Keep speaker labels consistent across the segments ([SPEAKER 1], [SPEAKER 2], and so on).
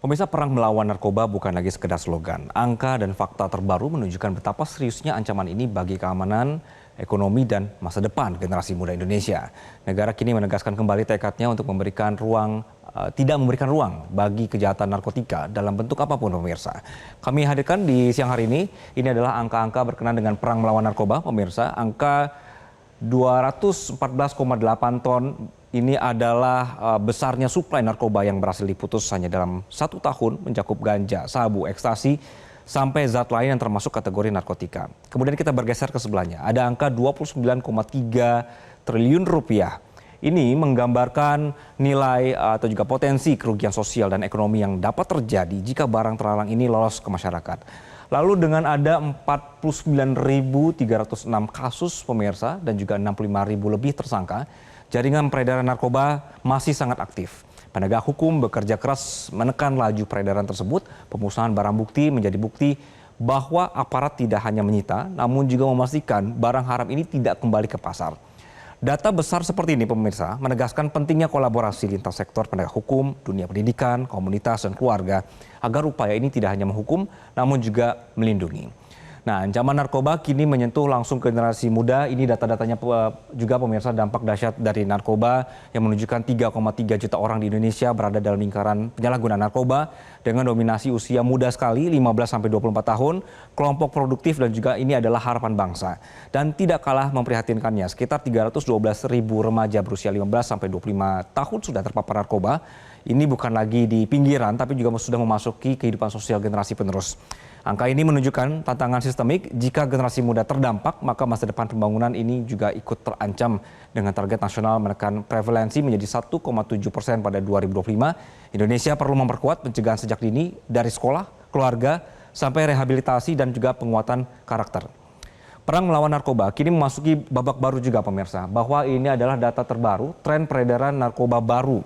[SPEAKER 1] Pemirsa, perang melawan narkoba bukan lagi sekedar slogan. Angka dan fakta terbaru menunjukkan betapa seriusnya ancaman ini bagi keamanan, ekonomi, dan masa depan generasi muda Indonesia. Negara kini menegaskan kembali tekadnya untuk tidak memberikan ruang bagi kejahatan narkotika dalam bentuk apapun, pemirsa. Kami hadirkan di siang hari ini adalah angka-angka berkenaan dengan perang melawan narkoba, pemirsa. Angka 214,8 ton ini adalah besarnya suplai narkoba yang berhasil diputus hanya dalam 1 tahun, mencakup ganja, sabu, ekstasi, sampai zat lain yang termasuk kategori narkotika. Kemudian kita bergeser ke sebelahnya, ada angka 29,3 triliun rupiah. Ini menggambarkan nilai atau juga potensi kerugian sosial dan ekonomi yang dapat terjadi jika barang terlarang ini lolos ke masyarakat. Lalu dengan ada 49.306 kasus, pemirsa, dan juga 65.000 lebih tersangka, jaringan peredaran narkoba masih sangat aktif. Penegak hukum bekerja keras menekan laju peredaran tersebut. Pemusnahan barang bukti menjadi bukti bahwa aparat tidak hanya menyita, namun juga memastikan barang haram ini tidak kembali ke pasar. Data besar seperti ini, pemirsa, menegaskan pentingnya kolaborasi lintas sektor penegak hukum, dunia pendidikan, komunitas, dan keluarga, agar upaya ini tidak hanya menghukum, namun juga melindungi. Nah, ancaman narkoba kini menyentuh langsung generasi muda. Ini data-datanya juga, pemirsa, dampak dahsyat dari narkoba yang menunjukkan 3,3 juta orang di Indonesia berada dalam lingkaran penyalahgunaan narkoba dengan dominasi usia muda sekali, 15-24 tahun, kelompok produktif, dan juga ini adalah harapan bangsa. Dan tidak kalah memprihatinkannya, sekitar 312.000 remaja berusia 15-25 tahun sudah terpapar narkoba. Ini bukan lagi di pinggiran, tapi juga sudah memasuki kehidupan sosial generasi penerus. Angka ini menunjukkan tantangan sistemik. Jika generasi muda terdampak, maka masa depan pembangunan ini juga ikut terancam. Dengan target nasional menekan prevalensi menjadi 1,7% pada 2025. Indonesia perlu memperkuat pencegahan sejak dini dari sekolah, keluarga, sampai rehabilitasi dan juga penguatan karakter. Perang melawan narkoba kini memasuki babak baru juga, pemirsa, bahwa ini adalah data terbaru tren peredaran narkoba baru.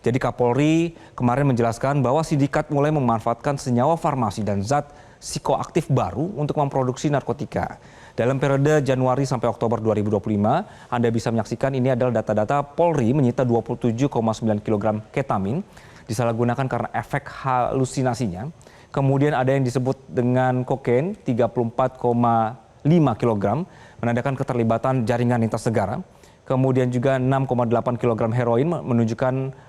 [SPEAKER 1] Jadi Kapolri kemarin menjelaskan bahwa sindikat mulai memanfaatkan senyawa farmasi dan zat psikoaktif baru untuk memproduksi narkotika. Dalam periode Januari sampai Oktober 2025, Anda bisa menyaksikan ini adalah data-data Polri menyita 27,9 kg ketamin, disalahgunakan karena efek halusinasinya. Kemudian ada yang disebut dengan kokain 34,5 kg, menandakan keterlibatan jaringan lintas negara. Kemudian juga 6,8 kg heroin menunjukkan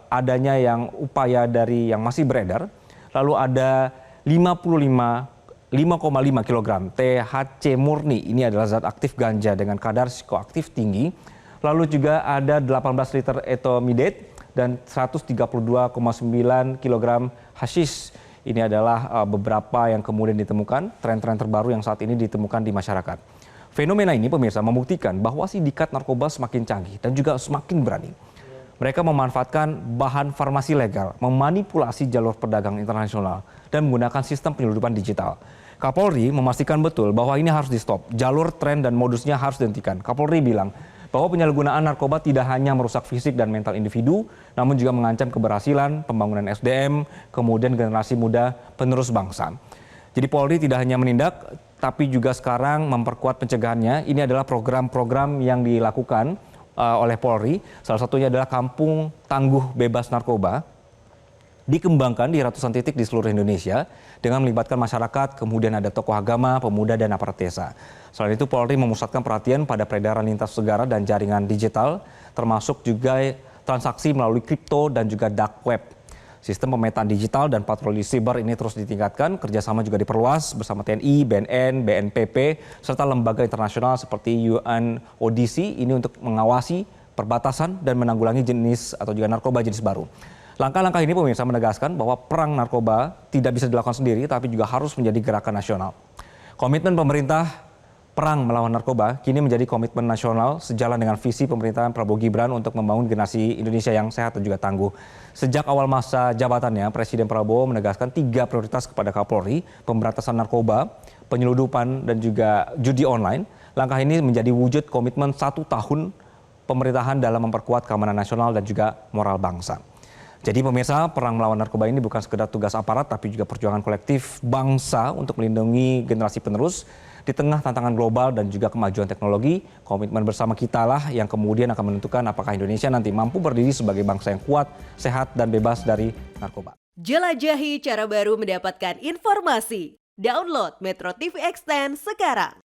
[SPEAKER 1] adanya yang upaya dari yang masih beredar. Lalu ada 5,5 kg THC murni, ini adalah zat aktif ganja dengan kadar psikoaktif tinggi. Lalu juga ada 18 liter etomidate dan 132,9 kg hashish. Ini adalah beberapa yang kemudian ditemukan, tren-tren terbaru yang saat ini ditemukan di masyarakat. Fenomena ini, pemirsa, membuktikan bahwa sindikat narkoba semakin canggih dan juga semakin berani. Mereka memanfaatkan bahan farmasi legal, memanipulasi jalur perdagangan internasional, dan menggunakan sistem penyeludupan digital. Kapolri memastikan betul bahwa ini harus di-stop. Jalur, tren, dan modusnya harus dihentikan. Kapolri bilang bahwa penyalahgunaan narkoba tidak hanya merusak fisik dan mental individu, namun juga mengancam keberhasilan, pembangunan SDM, kemudian generasi muda penerus bangsa. Jadi Polri tidak hanya menindak, tapi juga sekarang memperkuat pencegahannya. Ini adalah program-program yang dilakukan oleh Polri. Salah satunya adalah Kampung Tangguh Bebas Narkoba, dikembangkan di ratusan titik di seluruh Indonesia dengan melibatkan masyarakat, kemudian ada tokoh agama, pemuda, dan aparat desa. Selain itu, Polri memusatkan perhatian pada peredaran lintas negara dan jaringan digital, termasuk juga transaksi melalui kripto dan juga dark web. Sistem pemetaan digital dan patroli siber ini terus ditingkatkan, kerjasama juga diperluas bersama TNI, BNN, BNPB, serta lembaga internasional seperti UNODC ini untuk mengawasi perbatasan dan menanggulangi jenis atau juga narkoba jenis baru. Langkah-langkah ini, pemirsa, menegaskan bahwa perang narkoba tidak bisa dilakukan sendiri, tapi juga harus menjadi gerakan nasional. Komitmen pemerintah perang melawan narkoba kini menjadi komitmen nasional sejalan dengan visi pemerintahan Prabowo Gibran untuk membangun generasi Indonesia yang sehat dan juga tangguh. Sejak awal masa jabatannya, Presiden Prabowo menegaskan 3 prioritas kepada Kapolri: pemberantasan narkoba, penyeludupan, dan juga judi online. Langkah ini menjadi wujud komitmen 1 tahun pemerintahan dalam memperkuat keamanan nasional dan juga moral bangsa. Jadi pemirsa, perang melawan narkoba ini bukan sekedar tugas aparat, tapi juga perjuangan kolektif bangsa untuk melindungi generasi penerus. Di tengah tantangan global dan juga kemajuan teknologi, komitmen bersama kita lah yang kemudian akan menentukan apakah Indonesia nanti mampu berdiri sebagai bangsa yang kuat, sehat, dan bebas dari narkoba.
[SPEAKER 2] Jelajahi cara baru mendapatkan informasi. Download Metro TV Extend sekarang.